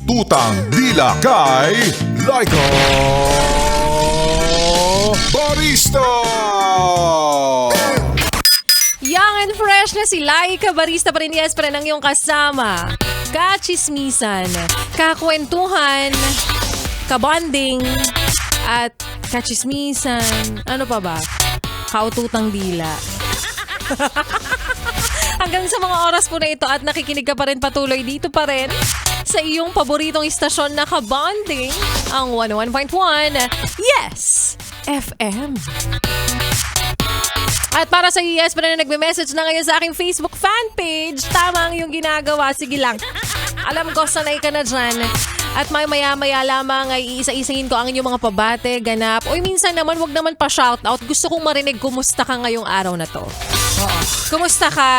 tutang dila kay Laika Barista! Young and fresh na si Laika Barista pa rin, yes, pa rin ang iyong kasama. Kachismisan, kakwentuhan, kabonding, at kachismisan. Ano pa ba? Kaututang dila. Hanggang sa mga oras po na ito at nakikinig ka pa rin patuloy dito pa rin sa iyong paboritong istasyon na kabonding, ang 101.1 Yes FM. At para sa yes pa rin na nagme-message na ngayon sa aking Facebook fan page, tama ang iyong ginagawa. Sige lang. Alam ko, sanay ka na dyan. At maya-maya lamang ay iisa-isahin ko ang inyong mga pabate, ganap. O minsan naman, wag naman pa shoutout. Gusto kong marinig kumusta ka ngayong araw na to. Oo. Kumusta ka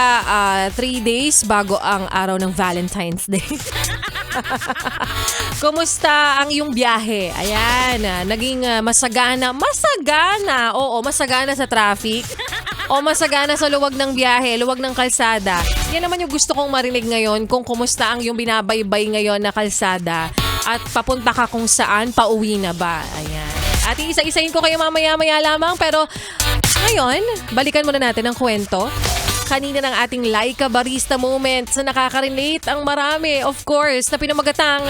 3 days bago ang araw ng Valentine's Day? Kumusta ang iyong biyahe? Ayan, naging masagana. Masagana, oo, masagana sa traffic. O masagana sa luwag ng biyahe, luwag ng kalsada. Yan naman yung gusto kong marinig ngayon, kung kumusta ang iyong binabaybay ngayon na kalsada. At papunta ka kung saan, pauwi na ba? Ayan. At isa-isahin ko kayo mamaya-maya lamang, pero ngayon, balikan muna natin ang kwento. Kanina ng ating Laika Barista moment na nakaka-relate ang marami, of course, na pinamagatang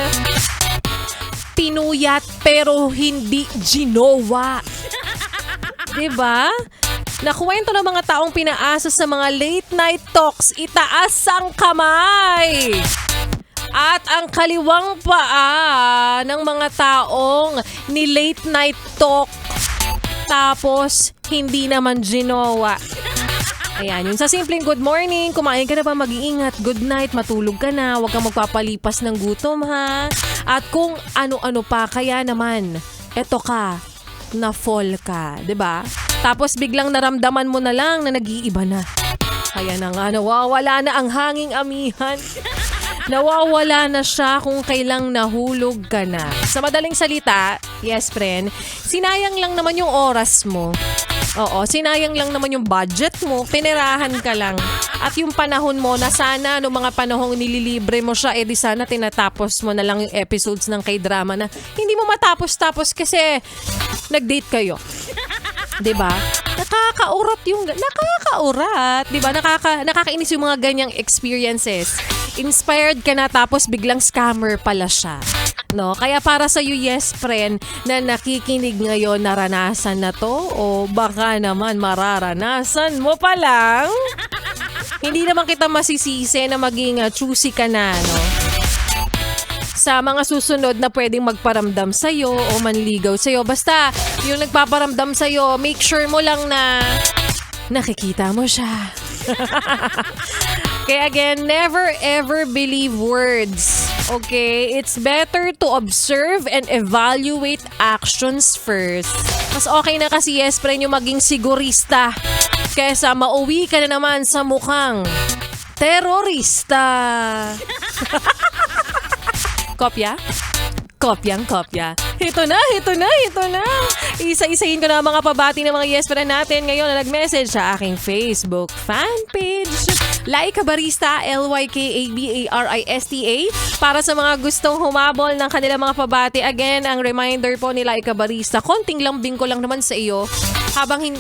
pinuyat pero hindi ginowa. Diba? Nakwento ng mga taong pinaasa sa mga late night talks, itaas ang kamay. At ang kaliwang paa ng mga taong ni late night talk tapos hindi naman ginowa. Ayan, yun sa simpleng good morning, kumain ka na ba, mag-iingat, good night, matulog ka na, huwag kang magpapalipas ng gutom ha. At kung ano-ano pa, kaya naman, eto ka, na-fall ka, 'di ba? Tapos biglang naramdaman mo na lang na nag-iiba na. Kaya na nga, nawawala na ang hanging amihan. Nawawala na siya kung kailang nahulog ka na. Sa madaling salita, yes friend, sinayang lang naman yung oras mo. Oo, sinayang lang naman yung budget mo, pinirahan ka lang. At yung panahon mo na sana, no mga panahong nililibre mo siya, di sana tinatapos mo na lang yung episodes ng K-drama na hindi mo matapos-tapos kasi nag-date kayo. 'Di ba? Nakakaurat, 'di ba? Nakakainis yung mga ganyang experiences. Inspired ka na tapos biglang scammer pala siya. No, kaya para sa you, yes friend, na nakikinig ngayon, naranasan na to o baka naman mararanasan mo pa lang. Hindi naman kita masisisi na maging choosy ka na, no? Sa mga susunod na pwedeng magparamdam sa'yo o manligaw sa'yo. Basta, yung nagpaparamdam sa'yo, make sure mo lang na nakikita mo siya. Kaya again, never ever believe words. Okay? It's better to observe and evaluate actions first. Mas okay na kasi, yes, friend, yung maging sigurista kesa mauwi ka na naman sa mukhang terorista. Kopya? Kopyang-kopya. Ito na. Isa-isahin ko na ang mga pabati ng mga yes friend natin ngayon na nag-message sa aking Facebook fan page. Laika Barista, LYKABARISTA. Para sa mga gustong humabol ng kanilang mga pabati, again, ang reminder po ni Laika Barista, konting lambing ko lang naman sa iyo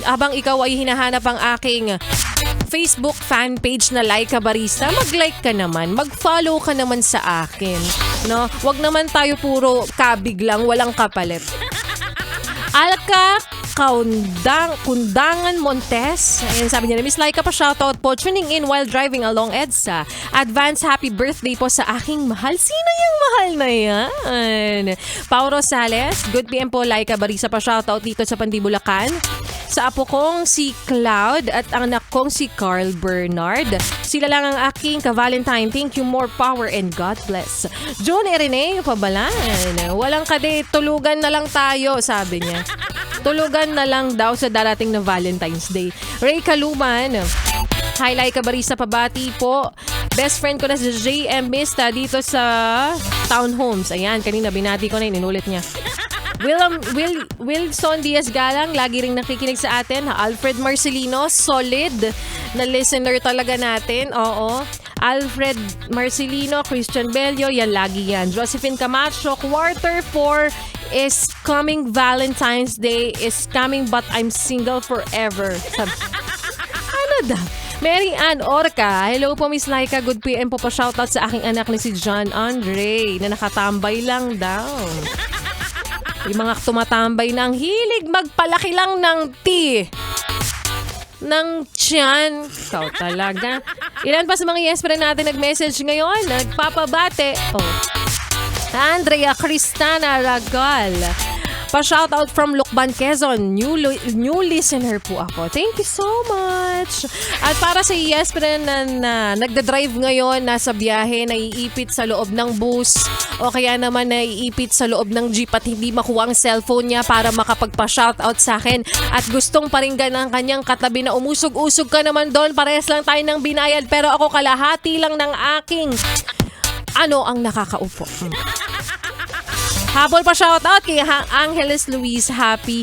habang ikaw ay hinahanap ang aking Facebook fan page na Laika Barista, mag-like ka naman, mag-follow ka naman sa akin. No? Wag naman tayo puro kabig lang, walang kapalit. Alka Kundangan Montes. Ayan, sabi niya na, Miss Laika, pa shoutout po, tuning in while driving along EDSA. Advance happy birthday po sa aking mahal. Sino yung mahal na yan? Pau Rosales, good PM po, Laika Barista, pa shoutout dito sa Pandibulacan. Sa apo kong si Cloud at ang anak kong si Carl Bernard. Sila lang ang aking ka-Valentine. Thank you, more power and God bless. John Irene, pabalan. Walang kadate, tulugan na lang tayo, sabi niya. Tulugan na lang daw sa darating na Valentine's Day. Ray Kaluman, hi Laika Barista, pabati po. Best friend ko na si JM Mista dito sa Townhomes. Ayan, kanina binati ko na, inulit niya. Wilson Diaz Galang, lagi ring nakikinig sa atin. Alfred Marcelino, solid na listener talaga natin. Oo. Alfred Marcelino, Christian Bello, yan lagi yan. Josephine Camacho, quarter 4 is coming, Valentine's Day is coming but I'm single forever. Ano daw? Mary Ann Orca, hello po Miss Laika, good PM po, pa-shoutout sa aking anak ni si John Andre na nakatambay lang daw. Yung mga tumatambay ng hilig magpalaki lang ng ng tiyan. Ikaw talaga. Ilan pa sa mga yes pa natin nag-message ngayon, nagpapabate. Oh. Andrea Cristana Ragal. Pa-shoutout from Lucban, Quezon. New listener po ako. Thank you so much. At para sa yes pa na nagda-drive ngayon, nasa biyahe, naiipit sa loob ng bus o kaya naman naiipit sa loob ng jeep at hindi makuha ang cellphone niya para makapagpa-shoutout sa akin at gustong paringgan ang kanyang katabi na umusog-usog ka naman doon, parehas lang tayo ng binayad pero ako kalahati lang ng aking ang nakakaupo. Habol pa shoutout kay Angeles Luis. Happy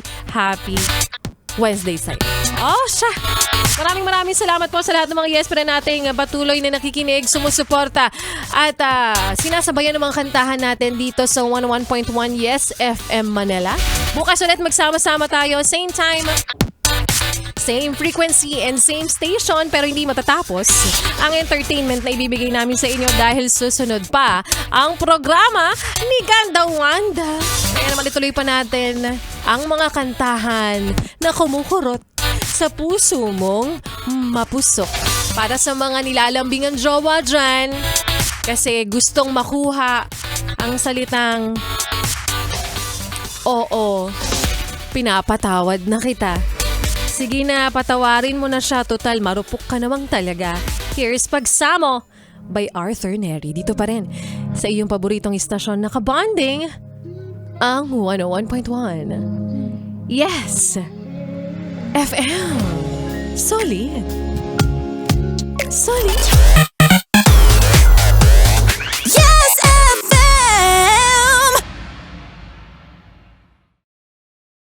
Wednesday sa'yo. Oh, siya! Maraming salamat po sa lahat ng mga yes pa nating patuloy na nakikinig, sumusuporta at sinasabayan ng mga kantahan natin dito sa 101.1 Yes FM Manila. Bukas ulit magsama-sama tayo, same time, same frequency and same station pero hindi matatapos ang entertainment na ibibigay namin sa inyo dahil susunod pa ang programa ni Ganda Wanda. Kaya naman ituloy pa natin ang mga kantahan na kumukurot sa puso mong mapusok. Para sa mga nilalambingan jowa dyan kasi gustong makuha ang salitang oo, pinapatawad na kita. Sige na, patawarin mo na siya. Total, marupok ka namang talaga. Here's Pagsamo by Arthur Neri. Dito pa rin sa iyong paboritong istasyon na kabonding ang 101.1. Yes! FM. Solid.